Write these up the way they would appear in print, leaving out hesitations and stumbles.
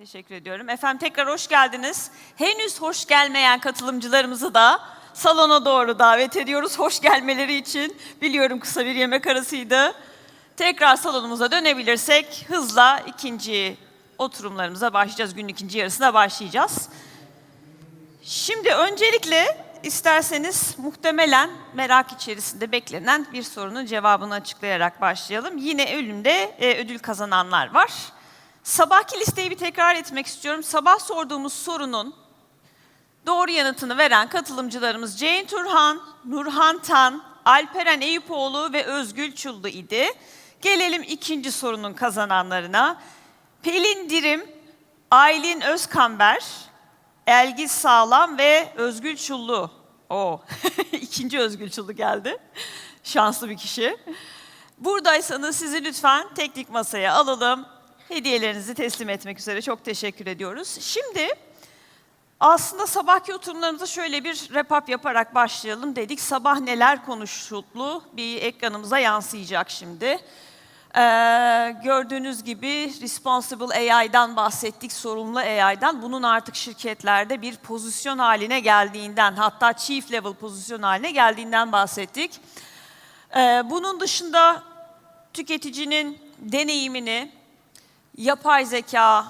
Teşekkür ediyorum. Efendim tekrar hoş geldiniz. Henüz hoş gelmeyen katılımcılarımızı da salona doğru davet ediyoruz. Hoş gelmeleri için. Biliyorum kısa bir yemek arasıydı. Tekrar salonumuza dönebilirsek hızla ikinci oturumlarımıza başlayacağız. Günün ikinci yarısına başlayacağız. Şimdi öncelikle isterseniz muhtemelen merak içerisinde beklenen bir sorunun cevabını açıklayarak başlayalım. Yine önümde ödül kazananlar var. Sabahki listeyi bir tekrar etmek istiyorum. Sabah sorduğumuz sorunun doğru yanıtını veren katılımcılarımız Ceyn Turhan, Nurhan Tan, Alperen Eyüpoğlu ve Özgül Çullu idi. Gelelim ikinci sorunun kazananlarına. Pelin Dirim, Aylin Özkamber, Elgiz Sağlam ve Özgül Çullu. İkinci Özgül Çullu geldi. Şanslı bir kişi. Buradaysanız sizi lütfen teknik masaya alalım. Hediyelerinizi teslim etmek üzere çok teşekkür ediyoruz. Şimdi aslında sabahki oturumlarımıza şöyle bir wrap-up yaparak başlayalım dedik. Sabah neler konuşuldu bir ekranımıza yansıyacak şimdi. Gördüğünüz gibi Responsible AI'dan bahsettik, sorumlu AI'dan. Bunun artık şirketlerde bir pozisyon haline geldiğinden, hatta chief level pozisyon haline geldiğinden bahsettik. Bunun dışında tüketicinin deneyimini yapay zeka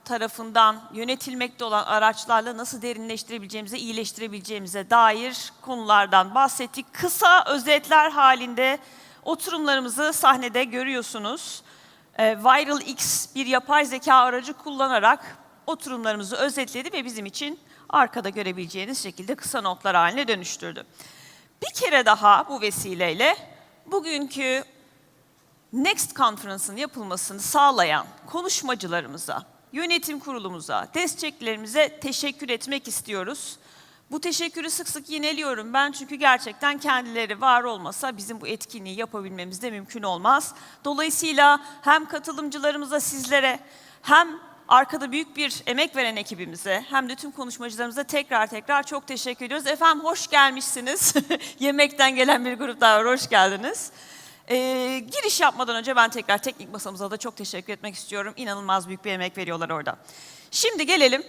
tarafından yönetilmekte olan araçlarla nasıl derinleştirebileceğimize, iyileştirebileceğimize dair konulardan bahsettik. Kısa özetler halinde oturumlarımızı sahnede görüyorsunuz. ViralX bir yapay zeka aracı kullanarak oturumlarımızı özetledi ve bizim için arkada görebileceğiniz şekilde kısa notlar haline dönüştürdü. Bir kere daha bu vesileyle bugünkü Next Conference'ın yapılmasını sağlayan konuşmacılarımıza, yönetim kurulumuza, destekçilerimize teşekkür etmek istiyoruz. Bu teşekkürü sık sık yineliyorum ben çünkü gerçekten kendileri var olmasa bizim bu etkinliği yapabilmemiz de mümkün olmaz. Dolayısıyla hem katılımcılarımıza, sizlere, hem arkada büyük bir emek veren ekibimize, hem de tüm konuşmacılarımıza tekrar çok teşekkür ediyoruz. Efendim hoş gelmişsiniz. Yemekten gelen bir grup daha var, hoş geldiniz. Giriş yapmadan önce ben tekrar teknik masamıza da çok teşekkür etmek istiyorum. İnanılmaz büyük bir emek veriyorlar orada. Şimdi gelelim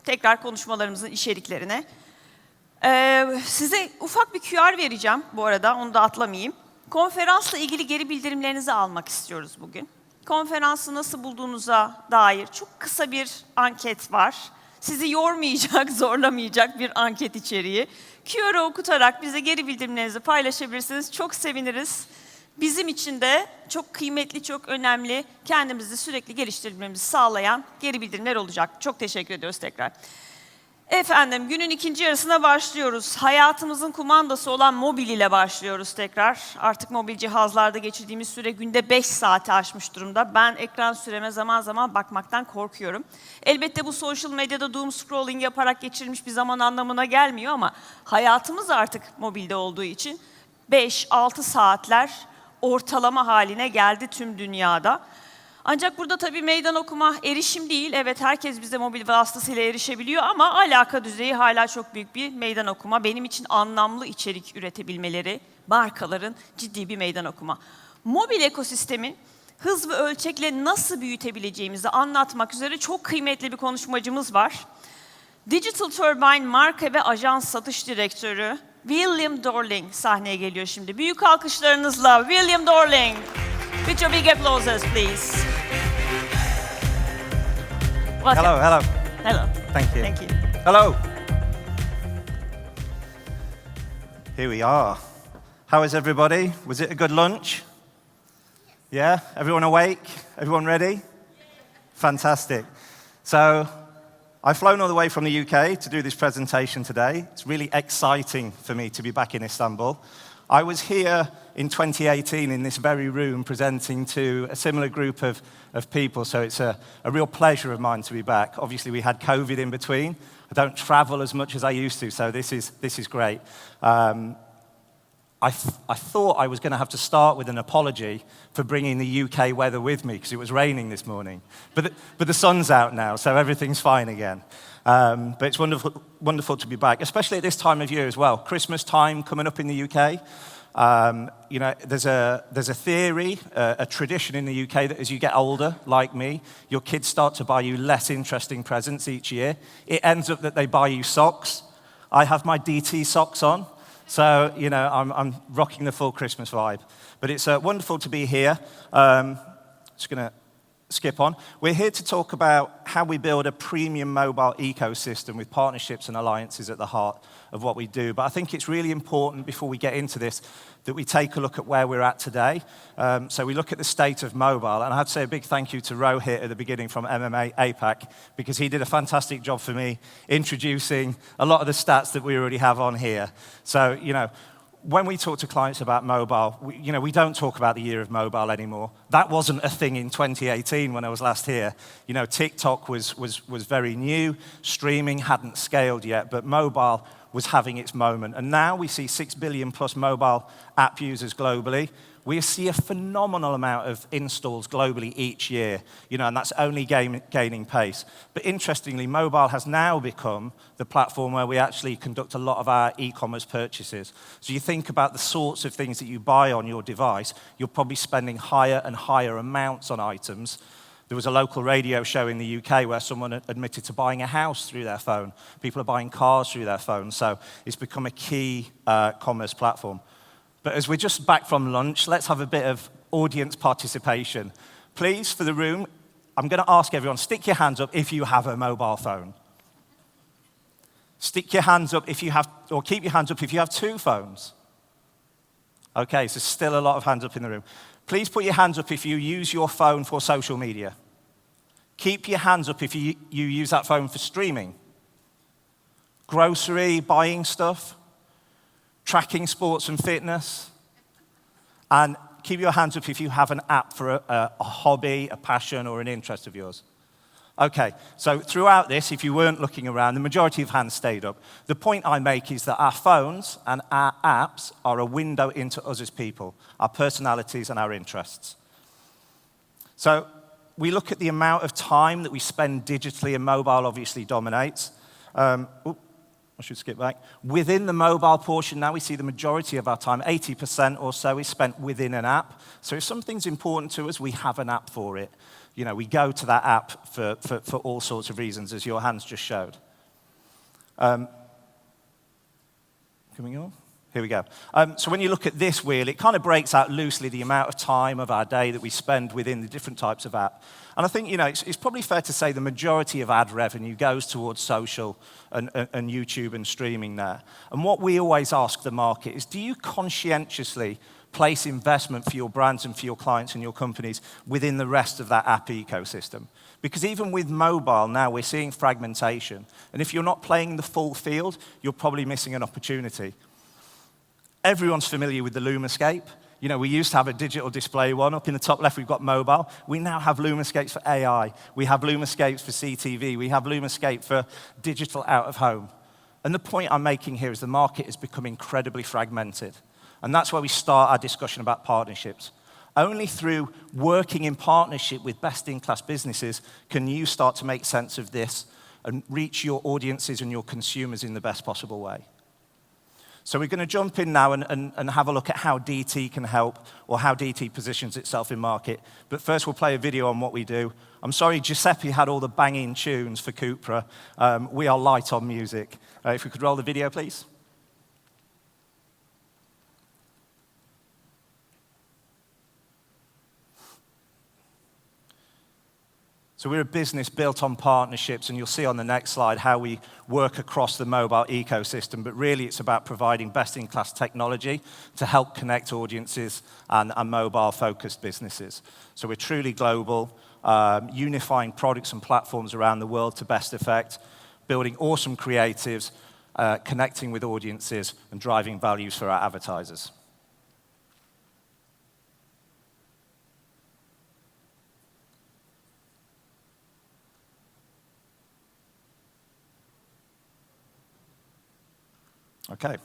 tekrar konuşmalarımızın içeriklerine. Size ufak bir QR vereceğim bu arada, onu da atlamayayım. Konferansla ilgili geri bildirimlerinizi almak istiyoruz bugün. Konferansı nasıl bulduğunuza dair çok kısa bir anket var. Sizi yormayacak, zorlamayacak bir anket içeriği. QR'ı okutarak bize geri bildirimlerinizi paylaşabilirsiniz. Çok seviniriz. Bizim için de çok kıymetli, çok önemli, kendimizi sürekli geliştirmemizi sağlayan geri bildirimler olacak. Çok teşekkür ediyoruz tekrar. Efendim, günün ikinci yarısına başlıyoruz. Hayatımızın kumandası olan mobil ile başlıyoruz tekrar. Artık mobil cihazlarda geçirdiğimiz süre günde 5 saati aşmış durumda. Ben ekran süreme zaman zaman bakmaktan korkuyorum. Elbette bu social medyada doom scrolling yaparak geçirilmiş bir zaman anlamına gelmiyor ama hayatımız artık mobilde olduğu için 5-6 saatler ortalama haline geldi tüm dünyada. Ancak burada tabii meydan okuma erişim değil. Evet, herkes bize mobil vasıtasıyla erişebiliyor ama alaka düzeyi hala çok büyük bir meydan okuma. Benim için anlamlı içerik üretebilmeleri, markaların ciddi bir meydan okuma. Mobil ekosistemin hız ve ölçekle nasıl büyütebileceğimizi anlatmak üzere çok kıymetli bir konuşmacımız var. Digital Turbine marka ve ajans satış direktörü William Dorling sahneye geliyor şimdi. Büyük alkışlarınızla William Dorling. With your big applauses, please. Welcome. Hello. Hello. Thank you. Thank you. Hello. Here we are. How is everybody? Was it a good lunch? Yeah? Everyone awake? Everyone ready? Fantastic. So, I've flown all the way from the UK to do this presentation today. It's really exciting for me to be back in Istanbul. I was here in 2018 in this very room presenting to a similar group of people, so it's a real pleasure of mine to be back. Obviously, we had COVID in between. I don't travel as much as I used to, so this is great. I thought I was going to have to start with an apology for bringing the UK weather with me because it was raining this morning. But the sun's out now, so everything's fine again. But it's wonderful to be back, especially at this time of year as well. Christmas time coming up in the UK. There's a theory, a tradition in the UK that as you get older, like me, your kids start to buy you less interesting presents each year. It ends up that they buy you socks. I have my DT socks on, so I'm rocking the full Christmas vibe. But it's wonderful to be here. Just going to skip on. We're here to talk about how we build a premium mobile ecosystem with partnerships and alliances at the heart of what we do. But I think it's really important before we get into this that we take a look at where we're at today. So we look at the state of mobile, and I have to say a big thank you to Rohit at the beginning from MMA APAC, because he did a fantastic job for me introducing a lot of the stats that we already have on here. So, when we talk to clients about mobile, we don't talk about the year of mobile anymore. That wasn't a thing in 2018 when I was last here. TikTok was very new, streaming hadn't scaled yet, but mobile was having its moment. And now we see 6 billion plus mobile app users globally. We see a phenomenal amount of installs globally each year, and that's only gaining pace. But interestingly, mobile has now become the platform where we actually conduct a lot of our e-commerce purchases. So you think about the sorts of things that you buy on your device, you're probably spending higher and higher amounts on items. There was a local radio show in the UK where someone admitted to buying a house through their phone. People are buying cars through their phone, so it's become a key commerce platform. But as we're just back from lunch, let's have a bit of audience participation. Please, for the room, I'm going to ask everyone, stick your hands up if you have a mobile phone. Stick your hands up if you have, or keep your hands up if you have 2 phones. Okay, so still a lot of hands up in the room. Please put your hands up if you use your phone for social media. Keep your hands up if you use that phone for streaming. Grocery, buying stuff. Tracking sports and fitness. And keep your hands up if you have an app for a hobby, a passion, or an interest of yours. Okay, so throughout this, if you weren't looking around, the majority of hands stayed up. The point I make is that our phones and our apps are a window into us as people, our personalities and our interests. So we look at the amount of time that we spend digitally, and mobile obviously dominates. I should skip back. Within the mobile portion now, we see the majority of our time, 80% or so, is spent within an app. So if something's important to us, we have an app for it. We go to that app for all sorts of reasons, as your hands just showed. Coming on? Here we go. So when you look at this wheel, it kind of breaks out loosely the amount of time of our day that we spend within the different types of app. And I think, it's probably fair to say the majority of ad revenue goes towards social and YouTube and streaming there. And what we always ask the market is, do you conscientiously place investment for your brands and for your clients and your companies within the rest of that app ecosystem? Because even with mobile now, we're seeing fragmentation. And if you're not playing the full field, you're probably missing an opportunity. Everyone's familiar with the Lumascape. We used to have a digital display one. Up in the top left, we've got mobile. We now have Lumascapes for AI. We have Lumascapes for CTV. We have Lumascape for digital out of home. And the point I'm making here is the market has become incredibly fragmented. And that's where we start our discussion about partnerships. Only through working in partnership with best-in-class businesses can you start to make sense of this and reach your audiences and your consumers in the best possible way. So we're going to jump in now and have a look at how DT can help, or how DT positions itself in market. But first, we'll play a video on what we do. I'm sorry, Giuseppe had all the banging tunes for Cupra. We are light on music. If we could roll the video, please. So we're a business built on partnerships, and you'll see on the next slide how we work across the mobile ecosystem, but really it's about providing best-in-class technology to help connect audiences and mobile-focused businesses. So we're truly global, unifying products and platforms around the world to best effect, building awesome creatives, connecting with audiences, and driving values for our advertisers. Okay.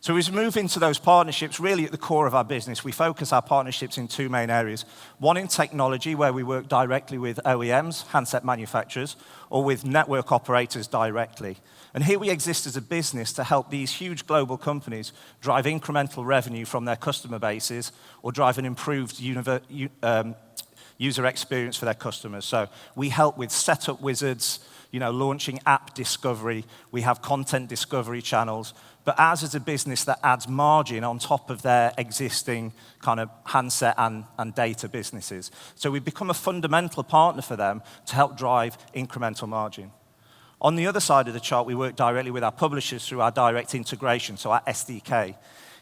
So as we move into those partnerships, really at the core of our business, we focus our partnerships in two main areas. One in technology, where we work directly with OEMs, handset manufacturers, or with network operators directly. And here we exist as a business to help these huge global companies drive incremental revenue from their customer bases or drive an improved user experience for their customers. So we help with setup wizards, launching app discovery. We have content discovery channels. But ours is a business that adds margin on top of their existing kind of handset and data businesses. So we've become a fundamental partner for them to help drive incremental margin. On the other side of the chart, we work directly with our publishers through our direct integration, so our SDK.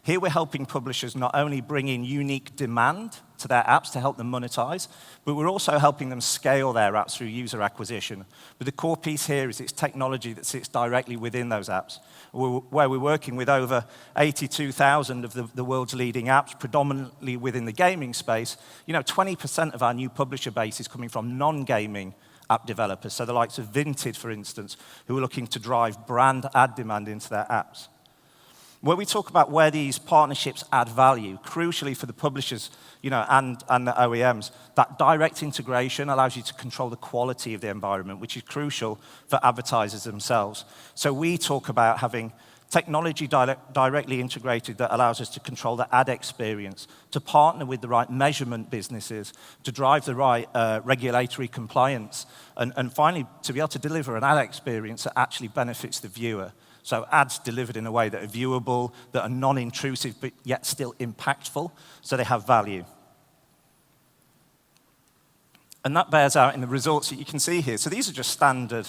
Here we're helping publishers not only bring in unique demand to their apps to help them monetize, but we're also helping them scale their apps through user acquisition. But the core piece here is it's technology that sits directly within those apps, where we're working with over 82,000 of the world's leading apps, predominantly within the gaming space. 20% of our new publisher base is coming from non-gaming app developers, so the likes of Vinted, for instance, who are looking to drive brand ad demand into their apps. When we talk about where these partnerships add value, crucially for the publishers, and the OEMs, that direct integration allows you to control the quality of the environment, which is crucial for advertisers themselves. So we talk about having technology directly integrated that allows us to control the ad experience, to partner with the right measurement businesses, to drive the right regulatory compliance, and finally, to be able to deliver an ad experience that actually benefits the viewer. So ads delivered in a way that are viewable, that are non-intrusive, but yet still impactful, so they have value. And that bears out in the results that you can see here. So these are just standard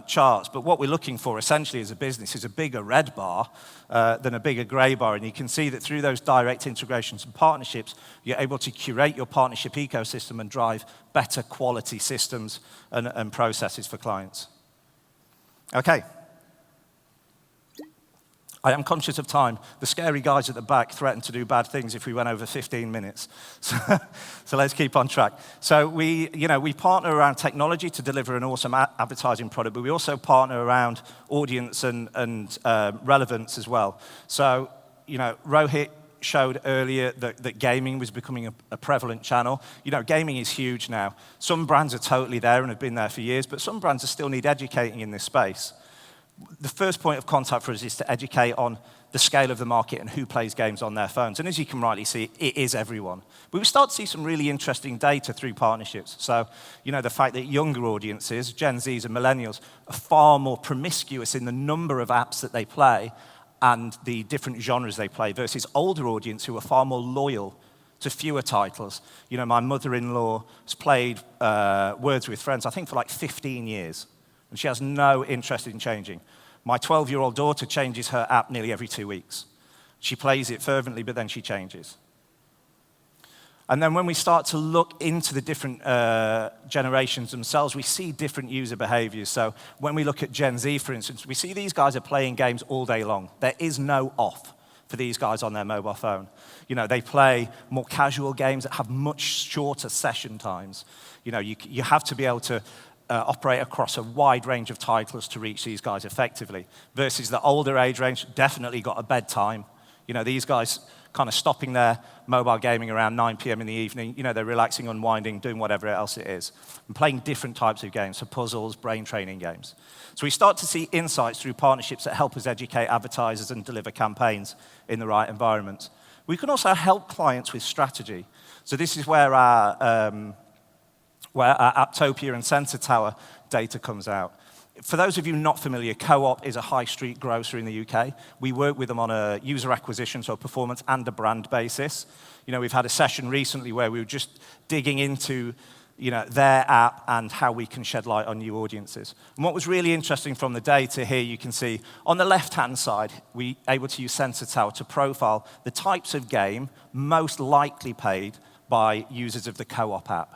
charts, but what we're looking for essentially as a business is a bigger red bar than a bigger gray bar. And you can see that through those direct integrations and partnerships, you're able to curate your partnership ecosystem and drive better quality systems and processes for clients. Okay. I am conscious of time. The scary guys at the back threatened to do bad things if we went over 15 minutes. So let's keep on track. So we partner around technology to deliver an awesome advertising product, but we also partner around audience and relevance as well. So, Rohit showed earlier that gaming was becoming a prevalent channel. Gaming is huge now. Some brands are totally there and have been there for years, but some brands still need educating in this space. The first point of contact for us is to educate on the scale of the market and who plays games on their phones. And as you can rightly see, it is everyone. But we start to see some really interesting data through partnerships. So, the fact that younger audiences, Gen Zs and millennials, are far more promiscuous in the number of apps that they play and the different genres they play versus older audience who are far more loyal to fewer titles. My mother-in-law has played Words with Friends, I think, for like 15 years. And she has no interest in changing. My 12-year-old daughter changes her app nearly every 2 weeks. She plays it fervently, but then she changes. And then when we start to look into the different generations themselves, we see different user behaviors. So when we look at Gen Z, for instance, we see these guys are playing games all day long. There is no off for these guys on their mobile phone. They play more casual games that have much shorter session times. You have to be able to operate across a wide range of titles to reach these guys effectively, versus the older age range definitely got a bedtime. These guys kind of stopping their mobile gaming around 9 p.m. in the evening. They're relaxing, unwinding, doing whatever else it is, and playing different types of games, so puzzles, brain training games. So we start to see insights through partnerships that help us educate advertisers and deliver campaigns in the right environment. We can also help clients with strategy. So this is where our Apptopia and Sensor Tower data comes out. For those of you not familiar, Co-op is a high street grocer in the UK. We work with them on a user acquisition, so a performance and a brand basis. We've had a session recently where we were just digging into their app and how we can shed light on new audiences. And what was really interesting from the data here, you can see on the left-hand side, we able to use Sensor Tower to profile the types of game most likely played by users of the Co-op app.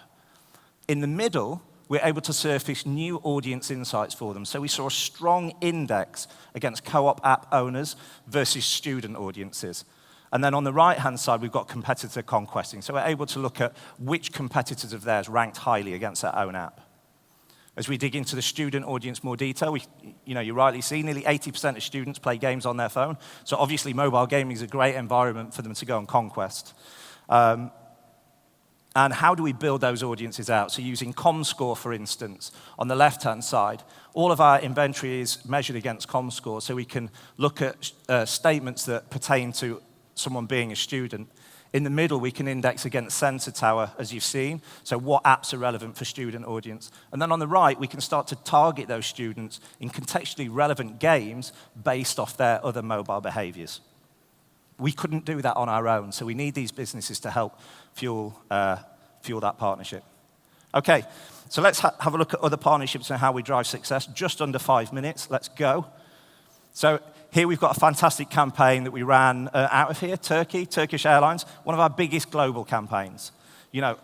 In the middle, we're able to surface new audience insights for them. So we saw a strong index against Co-op app owners versus student audiences. And then on the right-hand side, we've got competitor conquesting. So we're able to look at which competitors of theirs ranked highly against their own app. As we dig into the student audience more detail, you rightly see nearly 80% of students play games on their phone. So obviously mobile gaming is a great environment for them to go on conquest. And how do we build those audiences out? So using ComScore, for instance, on the left-hand side, all of our inventory is measured against ComScore, so we can look at statements that pertain to someone being a student. In the middle, we can index against Sensor Tower, as you've seen, so what apps are relevant for student audience. And then on the right, we can start to target those students in contextually relevant games based off their other mobile behaviors. We couldn't do that on our own, so we need these businesses to help fuel that partnership. Okay, so let's have a look at other partnerships and how we drive success. Just under 5 minutes, let's go. So here we've got a fantastic campaign that we ran out of here, Turkish Airlines, one of our biggest global campaigns.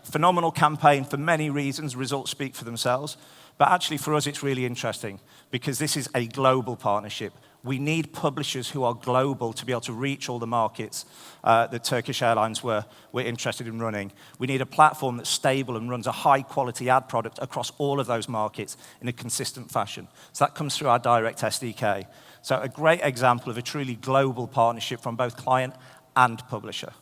Phenomenal campaign for many reasons, results speak for themselves, but actually for us it's really interesting because this is a global partnership. We need publishers who are global to be able to reach all the markets that Turkish Airlines were interested in running. We need a platform that's stable and runs a high-quality ad product across all of those markets in a consistent fashion. So that comes through our Direct SDK. So a great example of a truly global partnership from both client and publisher.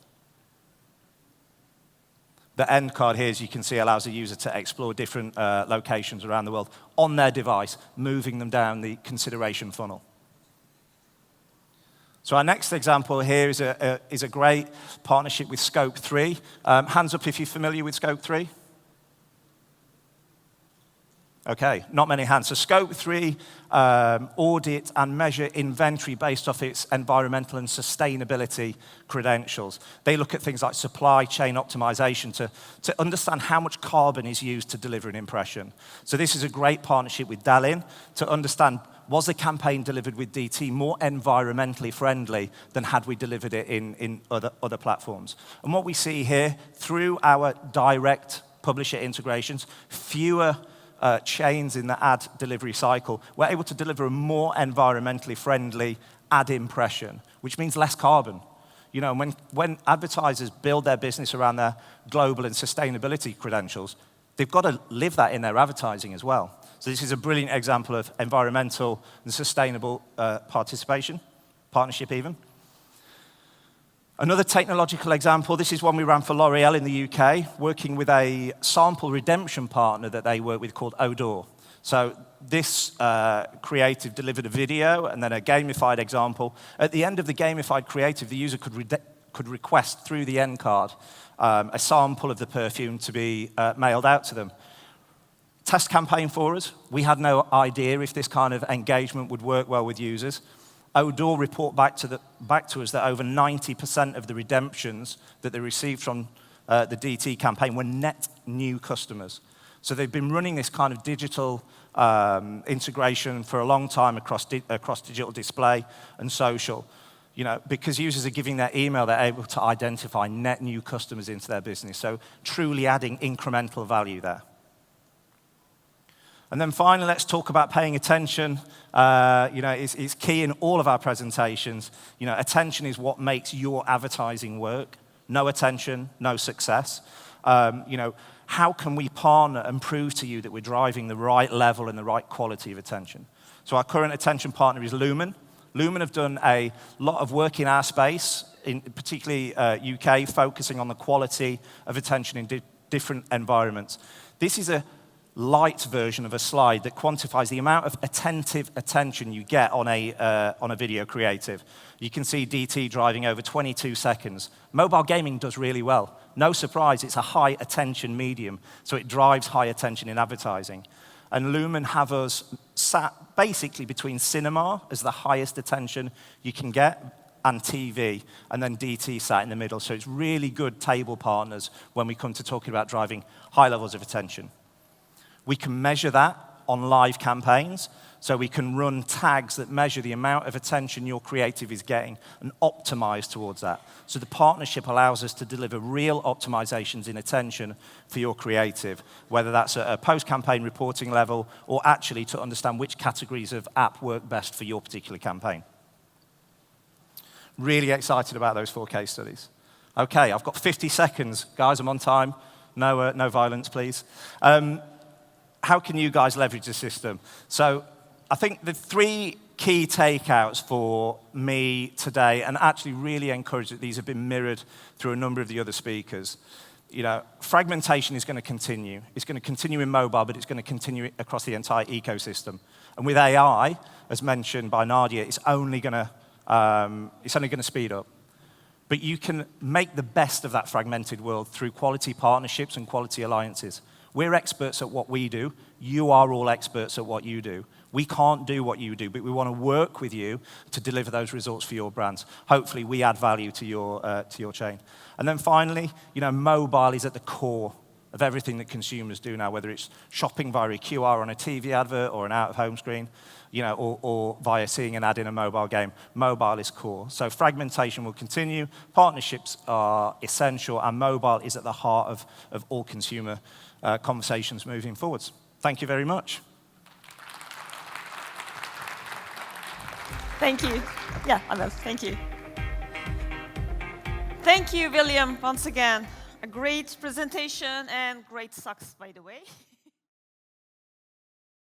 The end card here, as you can see, allows the user to explore different locations around the world on their device, moving them down the consideration funnel. So our next example here is a great partnership with Scope 3. Hands up if you're familiar with Scope 3. Okay, not many hands. So Scope 3 audit and measure inventory based off its environmental and sustainability credentials. They look at things like supply chain optimization to understand how much carbon is used to deliver an impression. So this is a great partnership with Dallin to understand, was the campaign delivered with DT more environmentally friendly than had we delivered it in other platforms? And what we see here, through our direct publisher integrations, fewer chains in the ad delivery cycle, we're able to deliver a more environmentally friendly ad impression, which means less carbon. When advertisers build their business around their global and sustainability credentials, they've got to live that in their advertising as well. So this is a brilliant example of environmental and sustainable partnership even. Another technological example, this is one we ran for L'Oreal in the UK, working with a sample redemption partner that they work with called Odor. So this creative delivered a video and then a gamified example. At the end of the gamified creative, the user could request through the end card a sample of the perfume to be mailed out to them. Test campaign for us. We had no idea if this kind of engagement would work well with users. Odor report back to us that over 90% of the redemptions that they received from the DT campaign were net new customers. So they've been running this kind of digital integration for a long time across digital display and social. Because users are giving their email, they're able to identify net new customers into their business. So truly adding incremental value there. And then finally, let's talk about paying attention. It's key in all of our presentations. Attention is what makes your advertising work. No attention, no success. How can we partner and prove to you that we're driving the right level and the right quality of attention? So our current attention partner is Lumen. Lumen have done a lot of work in our space, particularly UK, focusing on the quality of attention in different environments. This is a light version of a slide that quantifies the amount of attentive attention you get on a video creative. You can see DT driving over 22 seconds. Mobile gaming does really well. No surprise, it's a high attention medium, so it drives high attention in advertising. And Lumen have us sat basically between cinema as the highest attention you can get and TV, and then DT sat in the middle. So it's really good table partners when we come to talking about driving high levels of attention. We can measure that on live campaigns, so we can run tags that measure the amount of attention your creative is getting and optimize towards that. So the partnership allows us to deliver real optimizations in attention for your creative, whether that's at a post-campaign reporting level or actually to understand which categories of app work best for your particular campaign. Really excited about those 4 case studies. Okay, I've got 50 seconds. Guys, I'm on time. No violence, please. how can you guys leverage the system? So I think the 3 key takeouts for me today, and actually really encourage that these have been mirrored through a number of the other speakers. Fragmentation is going to continue. It's going to continue in mobile, but it's going to continue across the entire ecosystem. And with AI, as mentioned by Nadia, it's only going to speed up. But you can make the best of that fragmented world through quality partnerships and quality alliances. We're experts at what we do. You are all experts at what you do. We can't do what you do, but we want to work with you to deliver those results for your brands. Hopefully, we add value to your chain. And then finally, mobile is at the core of everything that consumers do now, whether it's shopping via a QR on a TV advert or an out-of-home screen, or via seeing an ad in a mobile game. Mobile is core. So fragmentation will continue, partnerships are essential, and mobile is at the heart of all consumer conversations moving forwards. Thank you very much. Thank you. Yeah, I will. Thank you. Thank you, William, once again. A great presentation and great sucks, by the way.